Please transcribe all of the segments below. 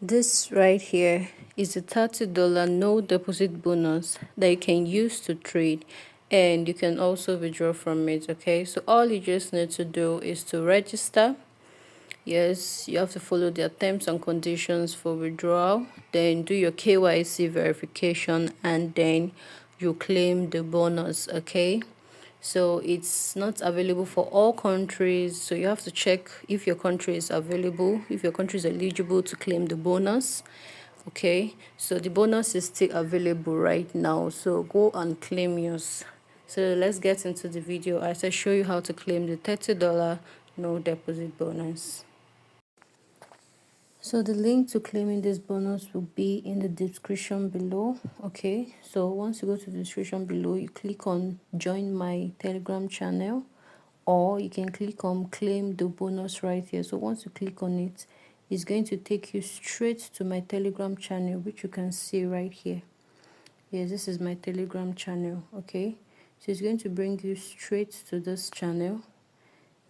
This right here is a $30 no deposit bonus that you can use to trade, and you can also withdraw from it. Okay, so all you just need to do is to register. Yes, you have to follow their terms and conditions for withdrawal, then do your KYC verification, and then you claim the bonus. Okay, so it's not available for all countries, so you have to check if your country is available, if your country is eligible to claim the bonus. Okay, so the bonus is still available right now, so go and claim yours. So let's get into the video as I show you how to claim the $30 no deposit bonus. So the link to claiming this bonus will be in the description below. Okay, so once you go to the description below, you click on join my Telegram channel, or you can click on claim the bonus right here. So once you click on it, it's going to take you straight to my Telegram channel, which you can see right here. Yes, this is my Telegram channel. Okay, so it's going to bring you straight to this channel.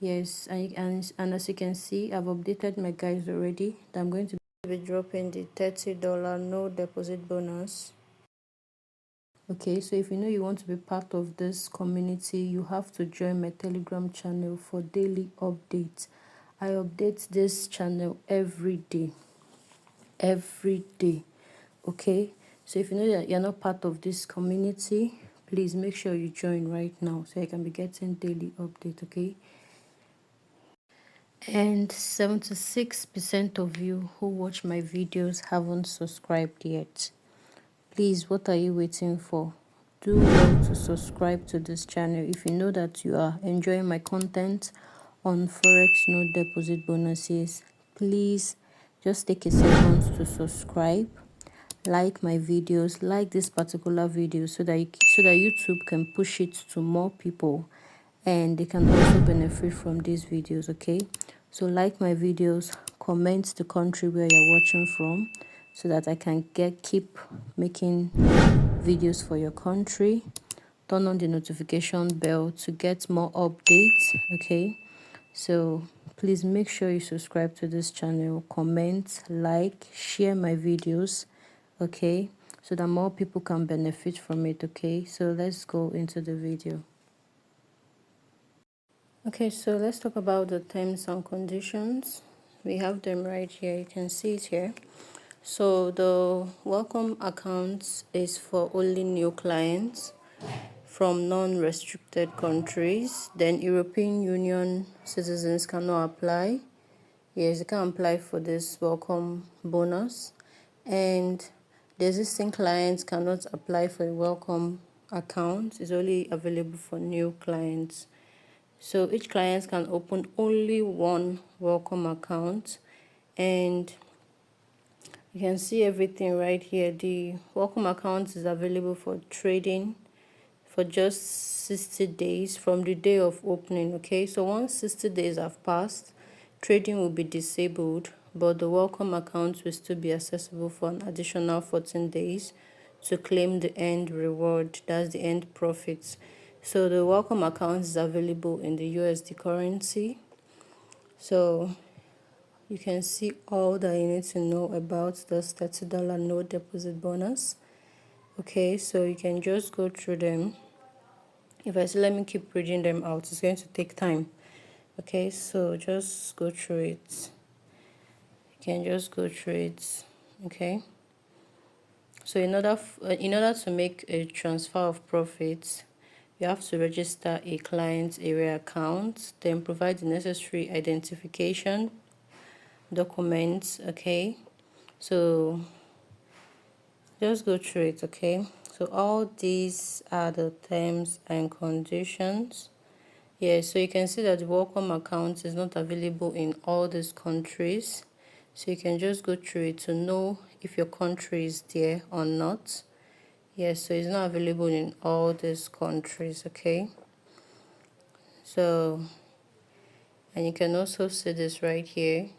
Yes, and as you can see, I've updated my guides already. I'm going to be dropping the $30 no deposit bonus. Okay, so if you know you want to be part of this community, you have to join my Telegram channel for daily updates. I update this channel every day. Every day. Okay, so if you know that you're not part of this community, please make sure you join right now so you can be getting daily update. Okay, and 76% of you who watch my videos haven't subscribed yet. Please, what are you waiting for? Do well to subscribe to this channel if you know that you are enjoying my content on Forex no deposit bonuses. Please just take a second to subscribe, like my videos, like this particular video so that YouTube can push it to more people and they can also benefit from these videos. Okay, so like my videos, comment the country where you're watching from so that I can keep making videos for your country. Turn on the notification bell to get more updates. Okay, so please make sure you subscribe to this channel, comment, like, share my videos. Okay, so that more people can benefit from it. Okay, so let's go into the video. Okay, so let's talk about the terms and conditions. We have them right here. You can see it here. So the welcome account is for only new clients from non-restricted countries. Then European Union citizens cannot apply. Yes, you can apply for this welcome bonus. And the existing clients cannot apply for a welcome account. It's only available for new clients. So each client can open only one welcome account, and you can see everything right here. The welcome account is available for trading for just 60 days from the day of opening. Okay, so once 60 days have passed, trading will be disabled, but the welcome account will still be accessible for an additional 14 days to claim the end reward. That's the end profits. So the welcome account is available in the USD currency. So you can see all that you need to know about this $30 no deposit bonus. Okay, so you can just go through them. If I say let me keep reading them out, it's going to take time. Okay, so just go through it. You can just go through it. Okay. So in order to make a transfer of profits, you have to register a client area account, then provide the necessary identification documents. Okay, so just go through it. Okay, so all these are the terms and conditions. Yes, so you can see that the welcome account is not available in all these countries. So you can just go through it to know if your country is there or not. Yes, so it's not available in all these countries. Okay, so, and you can also see this right here,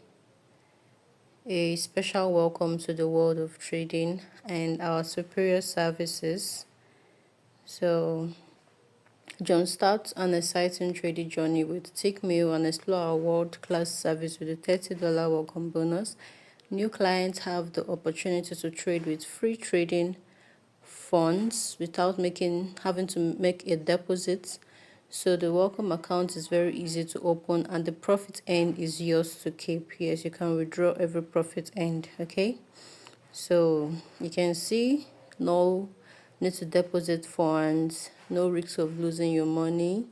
a special welcome to the world of trading and our superior services. So John starts an exciting trading journey with Take Meal and explore our world-class service with a $30 welcome bonus New clients have the opportunity to trade with free trading funds without having to make a deposit. So the welcome account is very easy to open, and the profit end is yours to keep. Yes, you can withdraw every profit end. Okay, so you can see no need to deposit funds, no risk of losing your money,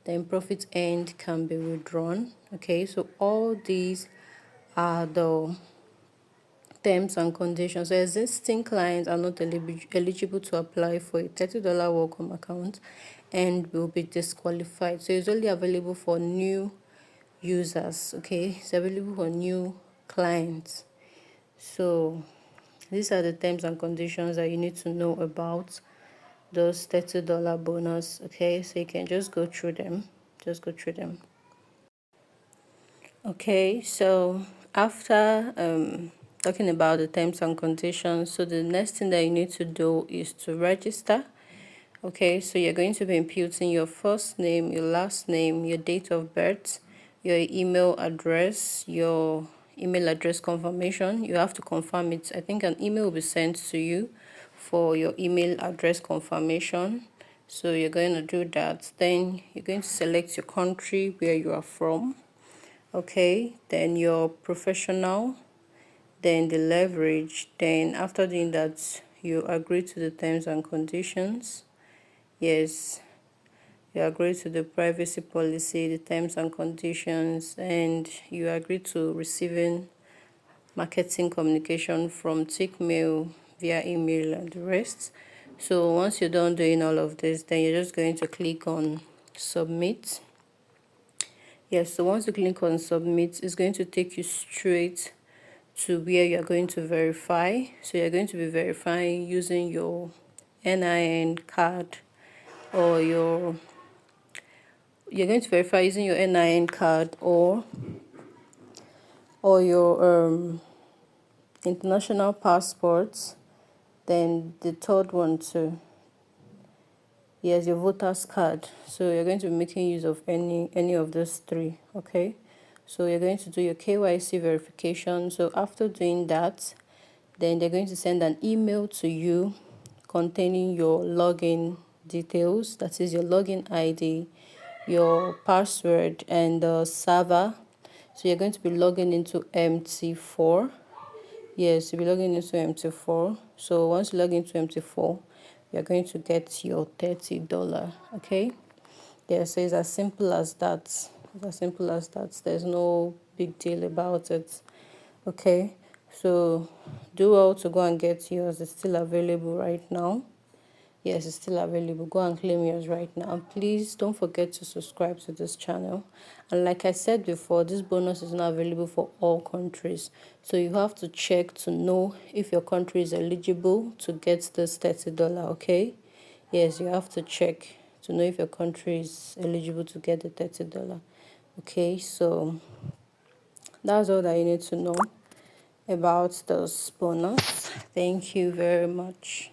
then profit end can be withdrawn. Okay, so all these are the terms and conditions. So existing clients are not eligible to apply for a $30 welcome account and will be disqualified. So it's only available for new users. Okay, it's available for new clients. So these are the terms and conditions that you need to know about those $30 bonus. Okay, so you can just go through them. Okay, so after talking about the terms and conditions, so the next thing that you need to do is to register. Okay, so you're going to be inputting your first name, your last name, your date of birth, your email address, your email address confirmation. You have to confirm it. I think an email will be sent to you for your email address confirmation. So you're going to do that. Then you're going to select your country where you are from. Okay, then your professional, then the leverage. Then after doing that, you agree to the terms and conditions. Yes, you agree to the privacy policy, the terms and conditions, and you agree to receiving marketing communication from Tickmail via email and the rest. So once you're done doing all of this, then you're just going to click on submit. Yes, so once you click on submit, it's going to take you straight to where you're going to verify. So you're going to be verifying using your NIN card, or you're going to verify using your NIN card or your international passports. Then the third one too, yes, your voter's card. So you're going to be making use of any of those three. Okay, so you're going to do your KYC verification. So after doing that, then they're going to send an email to you containing your login details, that is your login ID, your password, and the server. So you're going to be logging into MT4. Yes, you'll be logging into MT4. So once you log into MT4, you're going to get your $30. Okay, yeah, so it's as simple as that. There's no big deal about it. Okay, so do well to go and get yours. It's still available right now. Yes, it's still available. Go and claim yours right now. And please don't forget to subscribe to this channel. And like I said before, this bonus is not available for all countries. So you have to check to know if your country is eligible to get this $30, okay? Yes, you have to check to know if your country is eligible to get the $30. Okay, so that's all that you need to know about this bonus. Thank you very much.